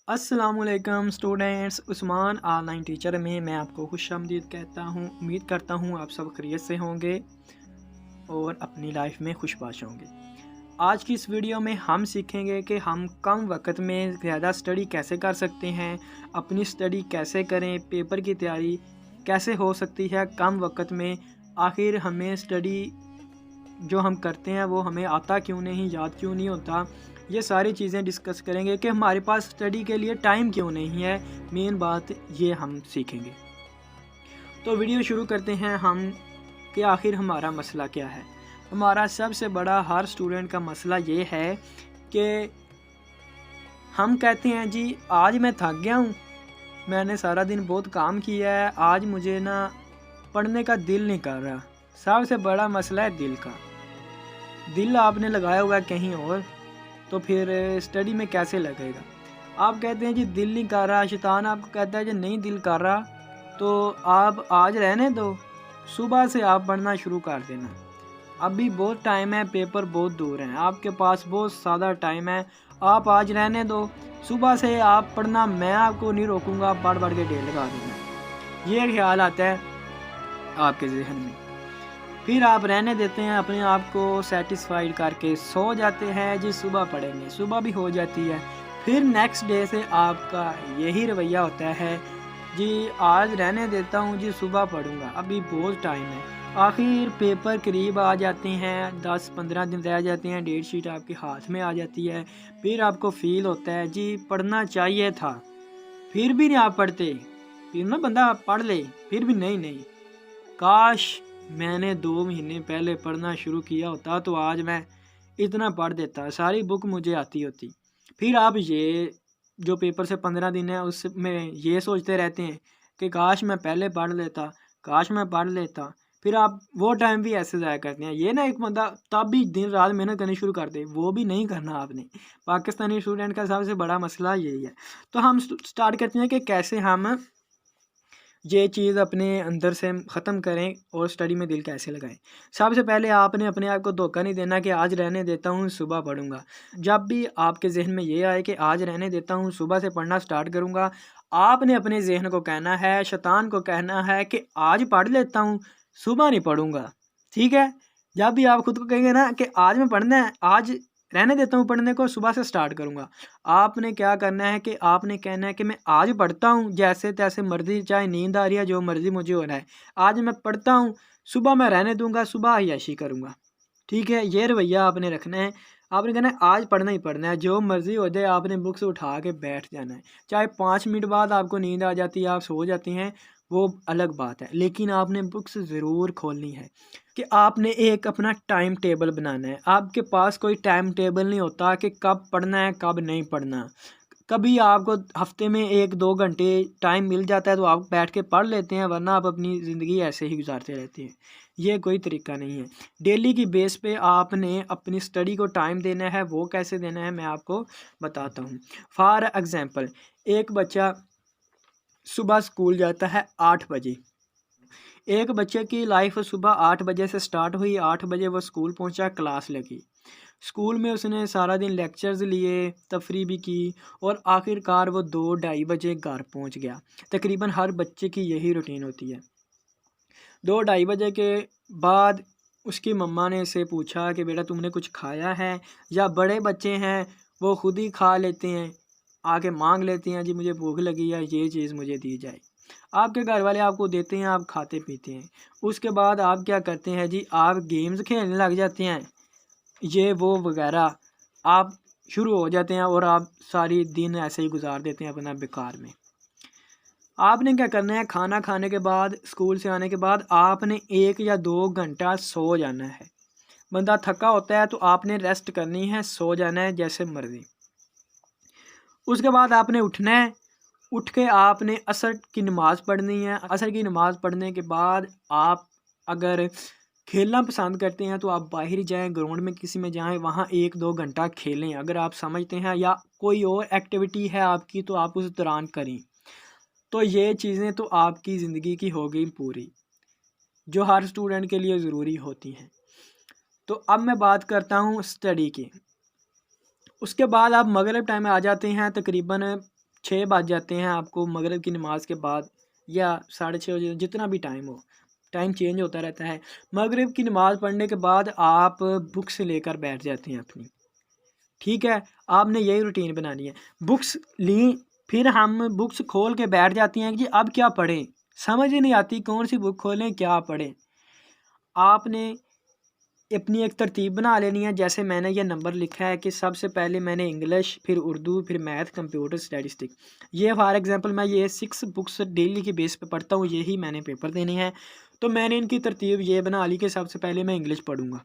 अस्सलामुअलैकुम students, Usman online teacher में मैं आपको खुशामदीद कहता हूँ। उम्मीद करता हूँ आप सब खैरियत से होंगे और अपनी लाइफ में खुशबाश होंगे। आज की इस वीडियो में हम सीखेंगे कि हम कम वक्त में ज़्यादा स्टडी कैसे कर सकते हैं, अपनी स्टडी कैसे करें, पेपर की तैयारी कैसे हो सकती है कम वक्त में। आखिर हमें स्टडी जो हम करते हैं वो हमें आता क्यों नहीं, याद क्यों नहीं होता। ये सारी चीज़ें डिस्कस करेंगे कि हमारे पास स्टडी के लिए टाइम क्यों नहीं है। मेन बात ये हम सीखेंगे। तो वीडियो शुरू करते हैं हम कि आखिर हमारा मसला क्या है। हमारा सबसे बड़ा हर स्टूडेंट का मसला ये है कि हम कहते हैं जी आज मैं थक गया हूँ, मैंने सारा दिन बहुत काम किया है, आज मुझे ना पढ़ने का दिल नहीं कर रहा। सबसे बड़ा मसला है दिल का। दिल आपने लगाया हुआ है कहीं और, तो फिर स्टडी में कैसे लगेगा। आप कहते हैं जी दिल नहीं कर रहा, शैतान आपको कहता है जी नहीं दिल कर रहा, तो आप आज रहने दो, सुबह से आप पढ़ना शुरू कर देना। अभी बहुत टाइम है, पेपर बहुत दूर हैं, आपके पास बहुत ज़्यादा टाइम है, आप आज रहने दो, सुबह से आप पढ़ना, मैं आपको नहीं रोकूंगा, आप पढ़ पढ़ के ढेर लगा देना। ये ख्याल आता है आपके जहन में। फिर आप रहने देते हैं, अपने आप को सेटिस्फाइड करके सो जाते हैं जी सुबह पढ़ेंगे, सुबह भी हो जाती है। फिर नेक्स्ट डे से आपका यही रवैया होता है जी आज रहने देता हूँ जी सुबह पढ़ूंगा, अभी बहुत टाइम है। आखिर पेपर करीब आ जाते हैं, 10-15 दिन रह जाते हैं, डेट शीट आपके हाथ में आ जाती है। फिर आपको फील होता है जी पढ़ना चाहिए था, फिर भी नहीं आप पढ़ते। फिर ना बंदा पढ़ ले, फिर भी नहीं, काश मैंने 2 महीने पहले पढ़ना शुरू किया होता तो आज मैं इतना पढ़ देता, सारी बुक मुझे आती होती। फिर आप ये जो पेपर से 15 दिन है उसमें ये सोचते रहते हैं कि काश मैं पहले पढ़ लेता, काश मैं पढ़ लेता। फिर आप वो टाइम भी ऐसे ज़ाया करते हैं। ये ना एक बंदा तब भी दिन रात मेहनत करनी शुरू कर दे, वो भी नहीं करना आपने। पाकिस्तानी स्टूडेंट का सबसे बड़ा मसला यही है। तो हम स्टार्ट करते हैं कि कैसे हम ये चीज़ अपने अंदर से ख़त्म करें और स्टडी में दिल कैसे लगाएं। सबसे पहले आपने अपने आप को धोखा नहीं देना कि आज रहने देता हूँ सुबह पढ़ूंगा। जब भी आपके जहन में ये आए कि आज रहने देता हूँ सुबह से पढ़ना स्टार्ट करूँगा, आपने अपने जहन को कहना है, शैतान को कहना है कि आज पढ़ लेता हूँ, सुबह नहीं पढ़ूँगा। ठीक है। जब भी आप खुद को कहेंगे ना कि आज मैं पढ़ना है, आज रहने देता हूँ पढ़ने को, सुबह से स्टार्ट करूँगा, आपने क्या करना है कि आपने कहना है कि मैं आज पढ़ता हूँ, जैसे तैसे मर्जी, चाहे नींद आ रही है, जो मर्जी मुझे हो रहा है, आज मैं पढ़ता हूँ, सुबह मैं रहने दूंगा, सुबह अय्याशी करूँगा। ठीक है, ये रवैया आपने रखना है। आपने कहना है आज पढ़ना ही पढ़ना है, जो मर्जी हो जाए, आपने बुक्स उठा के बैठ जाना है। चाहे 5 मिनट बाद आपको नींद आ जाती है, आप सो जाती हैं, वो अलग बात है, लेकिन आपने बुक्स ज़रूर खोलनी है। कि आपने एक अपना टाइम टेबल बनाना है। आपके पास कोई टाइम टेबल नहीं होता कि कब पढ़ना है कब नहीं पढ़ना। कभी आपको हफ्ते में 1-2 घंटे टाइम मिल जाता है तो आप बैठ के पढ़ लेते हैं, वरना आप अपनी ज़िंदगी ऐसे ही गुजारते रहते हैं। ये कोई तरीका नहीं है। डेली की बेस पे आपने अपनी स्टडी को टाइम देना है। वो कैसे देना है मैं आपको बताता हूँ। फॉर एग्ज़ाम्पल, एक बच्चा सुबह स्कूल जाता है 8 बजे। एक बच्चे की लाइफ सुबह 8 बजे से स्टार्ट हुई, 8 बजे वो स्कूल पहुंचा, क्लास लगी। स्कूल में उसने सारा दिन लेक्चर्स लिए, तफरी भी की और आखिरकार वो 2-2:30 बजे घर पहुंच गया। तकरीबन हर बच्चे की यही रूटीन होती है। 2-2:30 बजे के बाद उसकी मम्मा ने इसे पूछा कि बेटा तुमने कुछ खाया है, या बड़े बच्चे हैं वो खुद ही खा लेते हैं, आके मांग लेते हैं जी मुझे भूख लगी है, ये चीज़ मुझे दी जाए। आपके घर वाले आपको देते हैं, आप खाते पीते हैं। उसके बाद आप क्या करते हैं जी, आप गेम्स खेलने लग जाते हैं, ये वो वगैरह आप शुरू हो जाते हैं और आप सारी दिन ऐसे ही गुजार देते हैं अपना बेकार में। आपने क्या करना है, खाना खाने के बाद, स्कूल से आने के बाद आपने 1 या 2 घंटा सो जाना है। बंदा थका होता है तो आपने रेस्ट करनी है, सो जाना है जैसे मर्जी। उसके बाद आपने उठना है, उठ के आपने असर की नमाज़ पढ़नी है। असर की नमाज़ पढ़ने के बाद आप अगर खेलना पसंद करते हैं तो आप बाहर जाएं, ग्राउंड में किसी में जाएं, वहाँ 1-2 घंटा खेलें। अगर आप समझते हैं या कोई और एक्टिविटी है आपकी तो आप उस दौरान करें। तो ये चीज़ें तो आपकी ज़िंदगी की हो गई पूरी, जो हर स्टूडेंट के लिए ज़रूरी होती हैं। तो अब मैं बात करता हूँ स्टडी की। उसके बाद आप मगरिब टाइम में आ जाते हैं, तकरीबन 6 बज जाते हैं आपको मगरिब की नमाज के बाद, या 6:30 बजे, जितना भी टाइम हो, टाइम चेंज होता रहता है। मगरिब की नमाज़ पढ़ने के बाद आप बुक्स लेकर बैठ जाते हैं अपनी, ठीक है। आपने यही रूटीन बनानी है। बुक्स ली, फिर हम बुक्स खोल के बैठ जाती हैं कि अब क्या पढ़ें, समझ ही नहीं आती कौन सी बुक खोलें, क्या पढ़ें। आपने अपनी एक तरतीब बना लेनी है। जैसे मैंने ये नंबर लिखा है कि सबसे पहले मैंने इंग्लिश, फिर उर्दू, फिर मैथ, कंप्यूटर, स्टैटिस्टिक। ये फॉर एग्जांपल मैं ये 6 बुक्स डेली के बेस पे पढ़ता हूँ, यही मैंने पेपर देने हैं। तो मैंने इनकी तरतीब ये बना ली कि सबसे पहले मैं इंग्लिश पढ़ूँगा।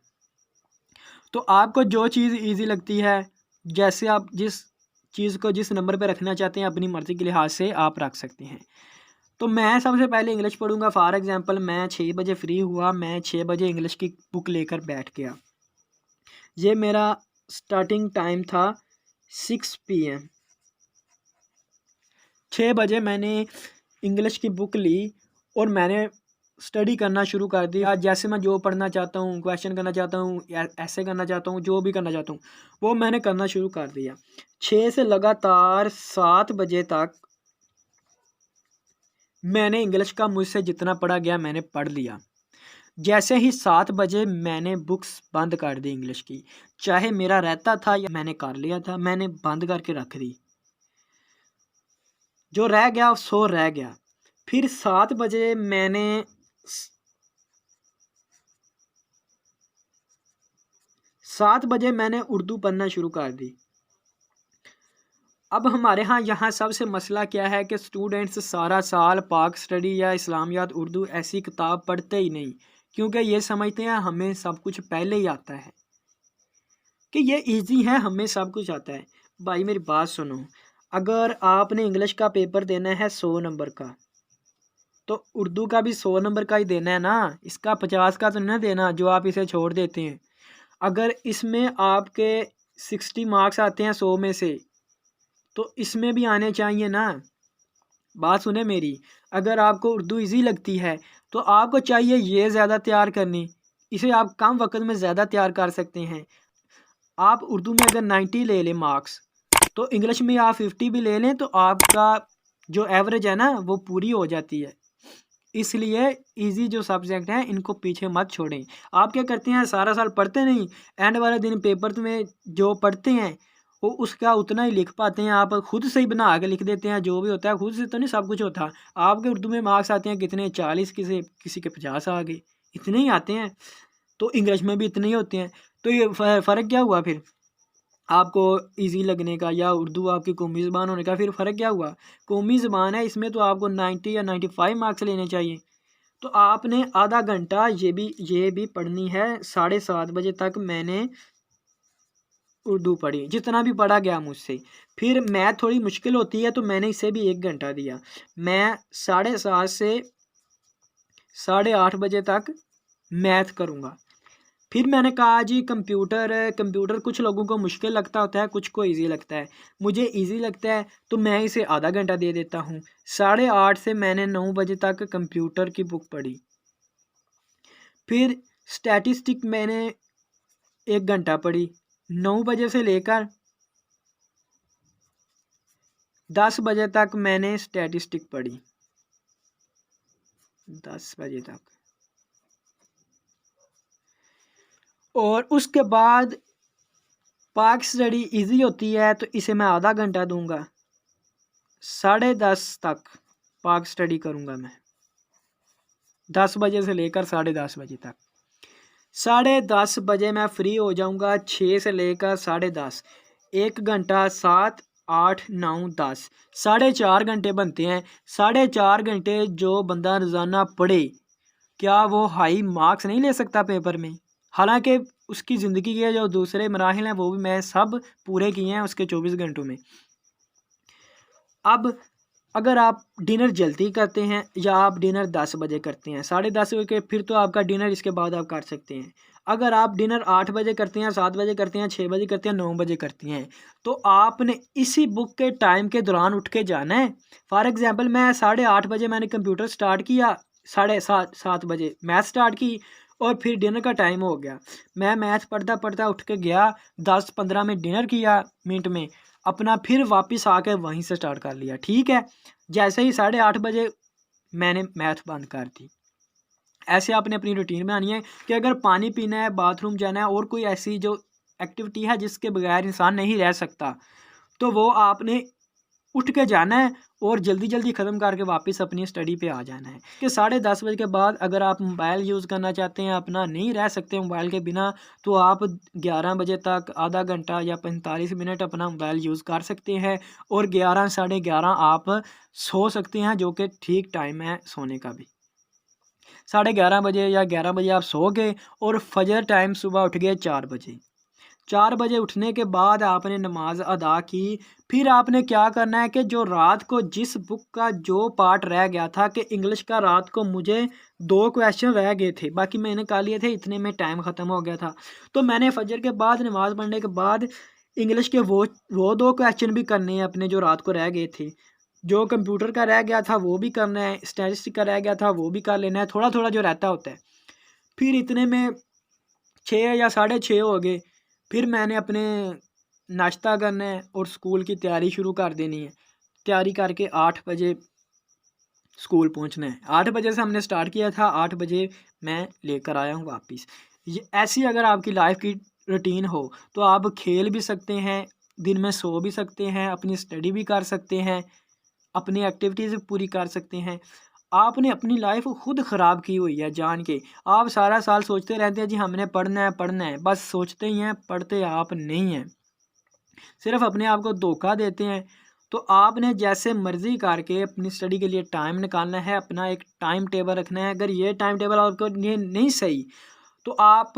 तो आपको जो चीज़ ईजी लगती है, जैसे आप जिस चीज़ को जिस नंबर पे रखना चाहते हैं अपनी मर्ज़ी के लिहाज से आप रख सकते हैं। तो मैं सबसे पहले इंग्लिश पढ़ूंगा। फॉर एग्जांपल मैं 6 बजे फ्री हुआ, मैं 6 बजे इंग्लिश की बुक लेकर बैठ गया। ये मेरा स्टार्टिंग टाइम था 6 PM। 6 बजे मैंने इंग्लिश की बुक ली और मैंने स्टडी करना शुरू कर दिया। जैसे मैं जो पढ़ना चाहता हूँ, क्वेश्चन करना चाहता हूँ, ऐसे करना चाहता हूँ, जो भी करना चाहता हूँ वो मैंने करना शुरू कर दिया। 6 से लगातार 7 बजे तक मैंने इंग्लिश का मुझसे जितना पढ़ा गया मैंने पढ़ लिया। जैसे ही 7 बजे मैंने बुक्स बंद कर दी इंग्लिश की, चाहे मेरा रहता था या मैंने कर लिया था, मैंने बंद करके रख दी। जो रह गया सो रह गया। फिर 7 बजे मैंने 7 बजे मैंने उर्दू पढ़ना शुरू कर दी। अब हमारे यहाँ सबसे मसला क्या है कि स्टूडेंट्स सारा साल पाक स्टडी या इस्लामियात उर्दू ऐसी किताब पढ़ते ही नहीं, क्योंकि ये समझते हैं हमें सब कुछ पहले ही आता है, कि ये इजी है, हमें सब कुछ आता है। भाई मेरी बात सुनो, अगर आपने इंग्लिश का पेपर देना है 100 नंबर का, तो उर्दू का भी 100 नंबर का ही देना है ना, इसका 50 का तो नहीं देना जो आप इसे छोड़ देते हैं। अगर इसमें आपके 60 मार्क्स आते हैं 100 में से, तो इसमें भी आने चाहिए ना। बात सुने मेरी, अगर आपको उर्दू इजी लगती है तो आपको चाहिए ये ज़्यादा तैयार करनी, इसे आप कम वक्त में ज़्यादा तैयार कर सकते हैं। आप उर्दू में अगर 90 ले लें मार्क्स, तो इंग्लिश में आप 50 भी ले लें तो आपका जो एवरेज है ना वो पूरी हो जाती है। इसलिए इजी जो सब्जेक्ट हैं इनको पीछे मत छोड़ें। आप क्या करते हैं, सारा साल पढ़ते नहीं, एंड वाले दिन पेपर में जो पढ़ते हैं वो उसका उतना ही लिख पाते हैं। आप खुद से ही बना के लिख देते हैं, जो भी होता है खुद से तो नहीं सब कुछ होता। आपके उर्दू में मार्क्स आते हैं कितने, 40, किसी के 50 आ गए, इतने ही आते हैं। तो इंग्लिश में भी इतने ही होते हैं। तो ये फ़र्क क्या हुआ फिर आपको इजी लगने का या उर्दू आपकी कौमी ज़बान होने का? फिर फ़र्क क्या हुआ? कौमी ज़बान है, इसमें तो आपको 90 या 95 मार्क्स लेने चाहिए। तो आपने आधा घंटा ये भी पढ़नी है। 7:30 बजे तक मैंने उर्दू पढ़ी, जितना भी पढ़ा गया मुझसे। फिर मैथ थोड़ी मुश्किल होती है तो मैंने इसे भी 1 घंटा दिया। मैं 7:30 से 8:30 बजे तक मैथ करूँगा। फिर मैंने कहा जी कंप्यूटर कुछ लोगों को मुश्किल लगता होता है, कुछ को इजी लगता है। मुझे इजी लगता है तो मैं इसे आधा घंटा दे देता हूँ। 8:30 से मैंने 9 बजे तक कंप्यूटर की बुक पढ़ी। फिर स्टैटिस्टिक मैंने 1 घंटा पढ़ी। 9 बजे से लेकर 10 बजे तक मैंने स्टैटिस्टिक पढ़ी। 10 बजे तक, और उसके बाद पाक स्टडी इजी होती है तो इसे मैं आधा घंटा दूंगा। 10:30 तक पाक स्टडी करूंगा मैं, 10 बजे से लेकर 10:30 बजे तक। 10:30 बजे मैं फ्री हो जाऊंगा। 6 से लेकर 10:30, 1 घंटा, 7, 8, 9, 10, 4.5 घंटे बनते हैं। 4.5 घंटे जो बंदा रोज़ाना पढ़े, क्या वो हाई मार्क्स नहीं ले सकता पेपर में? हालांकि उसकी ज़िंदगी के जो दूसरे मराहिल हैं वो भी मैं सब पूरे किए हैं उसके 24 घंटों में। अब अगर आप डिनर जल्दी करते हैं या आप डिनर 10 बजे करते हैं, 10:30 बजे, फिर तो आपका डिनर इसके बाद आप कर सकते हैं। अगर आप डिनर 8 बजे करते हैं, 7 बजे करते हैं, 6 बजे करते हैं, 9 बजे करते हैं, तो आपने इसी बुक के टाइम के दौरान उठ के जाना है। फॉर एग्जांपल मैं 8:30 बजे मैंने कंप्यूटर स्टार्ट किया, 7:30 बजे मैथ स्टार्ट की, और फिर डिनर का टाइम हो गया। मैं मैथ पढ़ता पढ़ता उठ के गया, 10-15 में डिनर किया मिनट में। अपना फिर वापस आके वहीं से स्टार्ट कर लिया। ठीक है, जैसे ही 8:30 बजे मैंने मैथ बंद कर दी। ऐसे आपने अपनी रूटीन बनानी है कि अगर पानी पीना है, बाथरूम जाना है और कोई ऐसी जो एक्टिविटी है जिसके बगैर इंसान नहीं रह सकता, तो वो आपने उठ के जाना है और जल्दी जल्दी ख़त्म करके वापस अपनी स्टडी पे आ जाना है। कि 10:30 बजे के बाद अगर आप मोबाइल यूज़ करना चाहते हैं, अपना नहीं रह सकते मोबाइल के बिना, तो आप 11 बजे तक आधा घंटा या 45 मिनट अपना मोबाइल यूज़ कर सकते हैं और 11 साढ़े 11 आप सो सकते हैं, जो कि ठीक टाइम है सोने का भी। 11:30 बजे या 11 बजे आप सो गए और फजर टाइम सुबह उठ गए 4 बजे। 4 बजे उठने के बाद आपने नमाज अदा की। फिर आपने क्या करना है कि जो रात को जिस बुक का जो पार्ट रह गया था, कि इंग्लिश का रात को मुझे 2 क्वेश्चन रह गए थे, बाकी मैंने कर लिए थे, इतने में टाइम ख़त्म हो गया था। तो मैंने फजर के बाद नमाज़ पढ़ने के बाद इंग्लिश के वो 2 क्वेश्चन भी करने हैं अपने, जो रात को रह गए थे। जो कंप्यूटर का रह गया था वो भी करना है, स्टैटिस्टिक्स का रह गया था वो भी कर लेना है, थोड़ा-थोड़ा जो रहता होता है। फिर इतने में 6 या 6:30 हो गए। फिर मैंने अपने नाश्ता करना है और स्कूल की तैयारी शुरू कर देनी है। तैयारी करके 8 बजे स्कूल पहुंचना है। 8 बजे से हमने स्टार्ट किया था, 8 बजे मैं लेकर आया हूँ वापस। ये ऐसी अगर आपकी लाइफ की रूटीन हो तो आप खेल भी सकते हैं, दिन में सो भी सकते हैं, अपनी स्टडी भी कर सकते हैं, अपनी एक्टिविटीज़ पूरी कर सकते हैं। आपने अपनी लाइफ खुद ख़राब की हुई है जान के। आप सारा साल सोचते रहते हैं जी हमने पढ़ना है, बस सोचते ही हैं, पढ़ते आप नहीं हैं, सिर्फ अपने आप को धोखा देते हैं। तो आपने जैसे मर्ज़ी करके अपनी स्टडी के लिए टाइम निकालना है, अपना एक टाइम टेबल रखना है। अगर ये टाइम टेबल आपको लिए नहीं सही, तो आप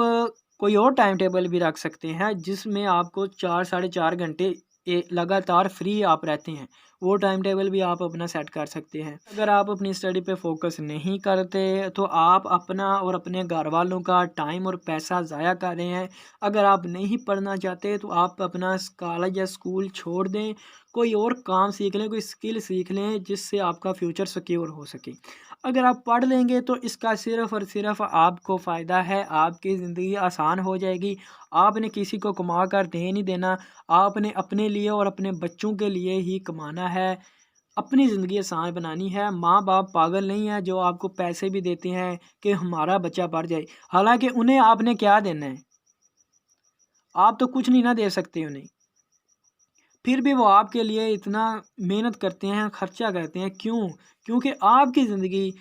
कोई और टाइम टेबल भी रख सकते हैं जिसमें आपको 4 साढ़े 4 घंटे लगातार फ्री आप रहते हैं। वो टाइम टेबल भी आप अपना सेट कर सकते हैं। अगर आप अपनी स्टडी पे फोकस नहीं करते तो आप अपना और अपने घर वालों का टाइम और पैसा ज़ाया कर रहे हैं। अगर आप नहीं पढ़ना चाहते तो आप अपना कॉलेज या स्कूल छोड़ दें, कोई और काम सीख लें, कोई स्किल सीख लें जिससे आपका फ्यूचर सिक्योर हो सके। अगर आप पढ़ लेंगे तो इसका सिर्फ़ और सिर्फ़ आपको फ़ायदा है, आपकी ज़िंदगी आसान हो जाएगी। आपने किसी को कमा कर दे नहीं देना, आपने अपने लिए और अपने बच्चों के लिए ही कमाना है, अपनी ज़िंदगी आसान बनानी है। माँ-बाप पागल नहीं है जो आपको पैसे भी देते हैं कि हमारा बच्चा पढ़ जाए, हालाँकि उन्हें आपने क्या देना है? आप तो कुछ नहीं ना दे सकते उन्हें। फिर भी वो आपके लिए इतना मेहनत करते हैं, खर्चा करते हैं, क्यों? क्योंकि आपकी ज़िंदगी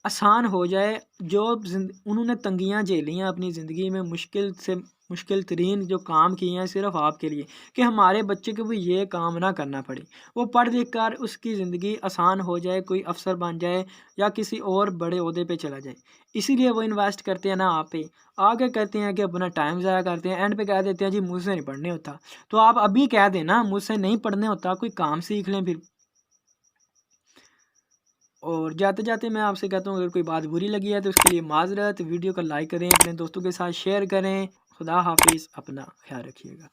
आसान हो जाए। जो उन्होंने तंगियाँ झेली हैं अपनी ज़िंदगी में, मुश्किल से मुश्किल तरीन जो काम किए हैं सिर्फ़ आपके लिए, कि हमारे बच्चे को भी ये काम ना करना पड़े। वो पढ़ लिख कर उसकी ज़िंदगी आसान हो जाए, कोई अफ़सर बन जाए या किसी और बड़े ओहदे पे चला जाए। इसीलिए वो इन्वेस्ट करते हैं ना आप पे। आगे कहते हैं कि अपना टाइम ज़ाया करते हैं, एंड पे कह देते हैं जी मुझसे नहीं पढ़ने होता। तो आप अभी कह दें ना मुझसे नहीं पढ़ने होता, कोई काम सीख लें फिर। और जाते-जाते मैं आपसे कहता हूँ अगर कोई बात बुरी लगी है तो उसके लिए माज़रत। वीडियो को लाइक करें, अपने दोस्तों के साथ शेयर करें। खुदा हाफ़िज़, अपना ख़्याल रखिएगा।